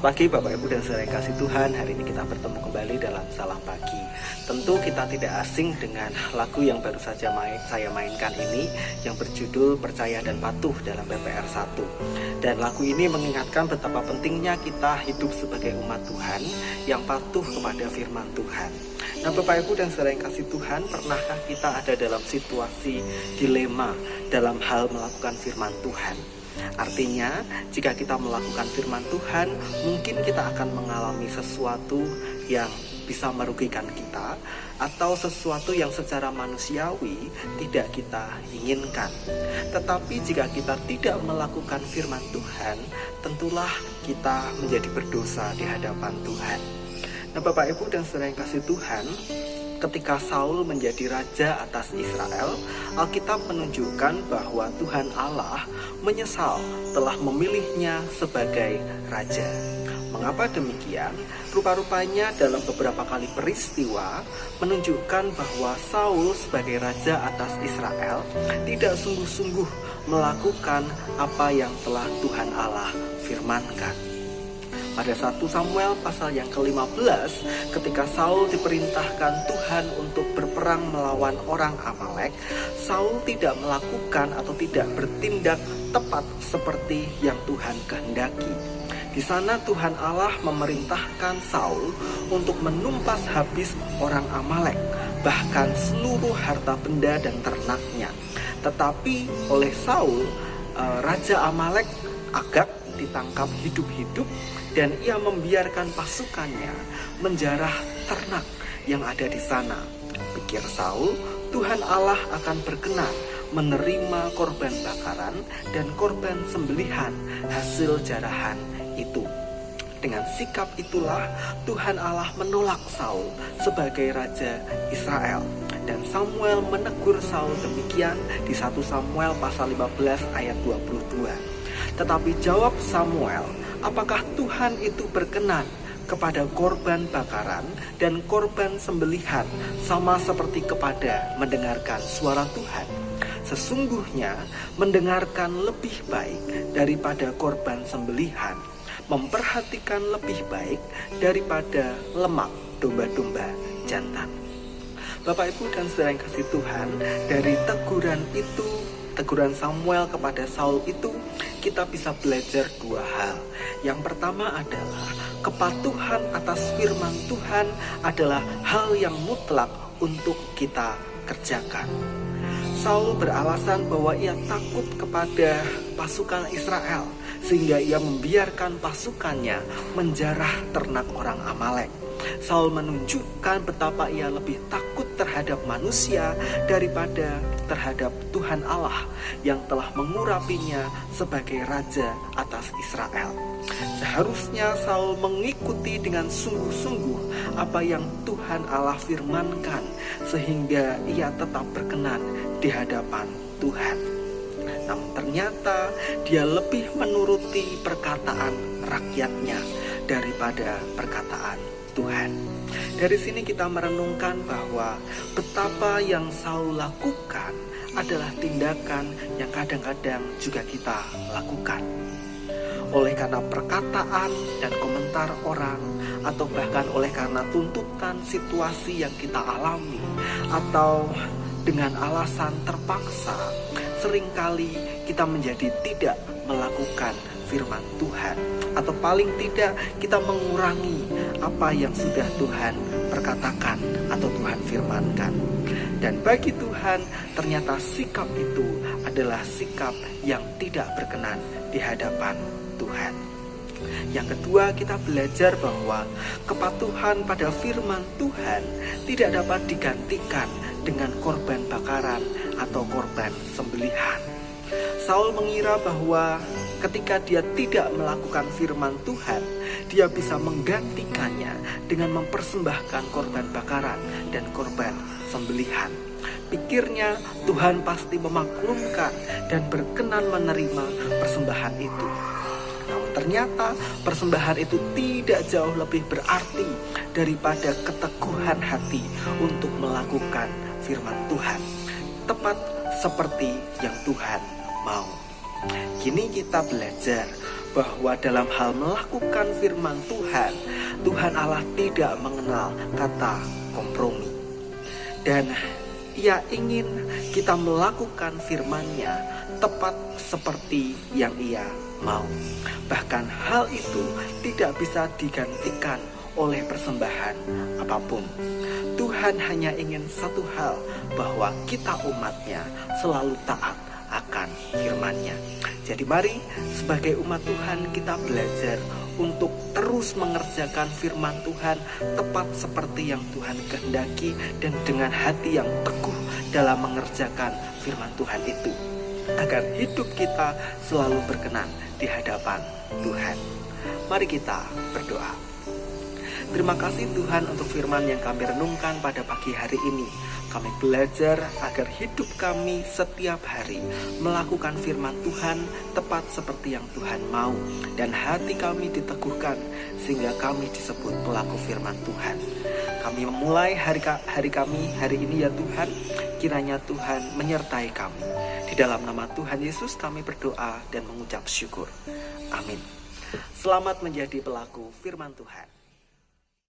Selamat pagi Bapak Ibu dan saudara yang kasih Tuhan. Hari ini kita bertemu kembali dalam Salam Pagi. Tentu kita tidak asing dengan lagu yang baru saja saya mainkan ini, yang berjudul Percaya dan Patuh dalam PPR 1. Dan lagu ini mengingatkan betapa pentingnya kita hidup sebagai umat Tuhan yang patuh kepada firman Tuhan. Nah Bapak Ibu dan saudara yang kasih Tuhan, pernahkah kita ada dalam situasi dilema dalam hal melakukan firman Tuhan? Artinya, jika kita melakukan firman Tuhan, mungkin kita akan mengalami sesuatu yang bisa merugikan kita, atau sesuatu yang secara manusiawi tidak kita inginkan. Tetapi jika kita tidak melakukan firman Tuhan, tentulah kita menjadi berdosa di hadapan Tuhan. Nah Bapak Ibu dan saudara yang kasih Tuhan, ketika Saul menjadi raja atas Israel, Alkitab menunjukkan bahwa Tuhan Allah menyesal telah memilihnya sebagai raja. Mengapa demikian? Rupa-rupanya dalam beberapa kali peristiwa menunjukkan bahwa Saul sebagai raja atas Israel tidak sungguh-sungguh melakukan apa yang telah Tuhan Allah firmankan. Pada 1 Samuel pasal yang ke-15, ketika Saul diperintahkan Tuhan untuk berperang melawan orang Amalek, Saul tidak melakukan atau tidak bertindak tepat seperti yang Tuhan kehendaki. Di sana Tuhan Allah memerintahkan Saul untuk menumpas habis orang Amalek, bahkan seluruh harta benda dan ternaknya. Tetapi oleh Saul, Raja Amalek Agag ditangkap hidup-hidup dan ia membiarkan pasukannya menjarah ternak yang ada di sana. Pikir Saul, Tuhan Allah akan berkenan menerima korban bakaran dan korban sembelihan hasil jarahan itu. Dengan sikap itulah Tuhan Allah menolak Saul sebagai raja Israel. Dan Samuel menegur Saul demikian di 1 Samuel pasal 15 ayat 22. Tetapi jawab Samuel, apakah Tuhan itu berkenan kepada korban bakaran dan korban sembelihan sama seperti kepada mendengarkan suara Tuhan? Sesungguhnya mendengarkan lebih baik daripada korban sembelihan, memperhatikan lebih baik daripada lemak domba-domba jantan. Bapak Ibu dan saudara yang kasih Tuhan, dari teguran Samuel kepada Saul itu, kita bisa belajar dua hal. Yang pertama adalah kepatuhan atas firman Tuhan adalah hal yang mutlak untuk kita kerjakan. Saul beralasan bahwa ia takut kepada pasukan Israel, sehingga ia membiarkan pasukannya menjarah ternak orang Amalek. Saul menunjukkan betapa ia lebih takut terhadap manusia daripada terhadap Tuhan Allah yang telah mengurapinya sebagai raja atas Israel. Seharusnya Saul mengikuti dengan sungguh-sungguh apa yang Tuhan Allah firmankan, sehingga ia tetap berkenan di hadapan Tuhan. Namun ternyata dia lebih menuruti perkataan rakyatnya daripada perkataan Tuhan. Dari sini kita merenungkan bahwa betapa yang Saul lakukan adalah tindakan yang kadang-kadang juga kita lakukan. Oleh karena perkataan dan komentar orang, atau bahkan oleh karena tuntutan situasi yang kita alami, atau dengan alasan terpaksa, seringkali kita menjadi tidak melakukan firman Tuhan, atau paling tidak kita mengurangi apa yang sudah Tuhan perkatakan atau Tuhan firmankan. Dan bagi Tuhan, ternyata sikap itu adalah sikap yang tidak berkenan di hadapan Tuhan. Yang kedua, kita belajar bahwa kepatuhan pada firman Tuhan tidak dapat digantikan dengan korban bakaran atau korban sembelihan. Saul mengira bahwa ketika dia tidak melakukan firman Tuhan, dia bisa menggantikannya dengan mempersembahkan korban bakaran dan korban sembelihan. Pikirnya Tuhan pasti memaklumkan dan berkenan menerima persembahan itu. Namun ternyata persembahan itu tidak jauh lebih berarti daripada keteguhan hati untuk melakukan firman Tuhan, tepat seperti yang Tuhan mau. Kini kita belajar bahwa dalam hal melakukan firman Tuhan, Tuhan Allah tidak mengenal kata kompromi. Dan Ia ingin kita melakukan firman-Nya tepat seperti yang Ia mau. Bahkan hal itu tidak bisa digantikan oleh persembahan apapun. Tuhan hanya ingin satu hal, bahwa kita umat-Nya selalu taat akan firman-Nya. Jadi mari sebagai umat Tuhan kita belajar untuk terus mengerjakan firman Tuhan tepat seperti yang Tuhan kehendaki, dan dengan hati yang teguh dalam mengerjakan firman Tuhan itu, agar hidup kita selalu berkenan di hadapan Tuhan. Mari kita berdoa. Terima kasih Tuhan untuk firman yang kami renungkan pada pagi hari ini. Kami belajar agar hidup kami setiap hari melakukan firman Tuhan tepat seperti yang Tuhan mau, dan hati kami diteguhkan sehingga kami disebut pelaku firman Tuhan. Kami memulai hari kami hari ini ya Tuhan, kiranya Tuhan menyertai kami. Di dalam nama Tuhan Yesus kami berdoa dan mengucap syukur. Amin. Selamat menjadi pelaku firman Tuhan.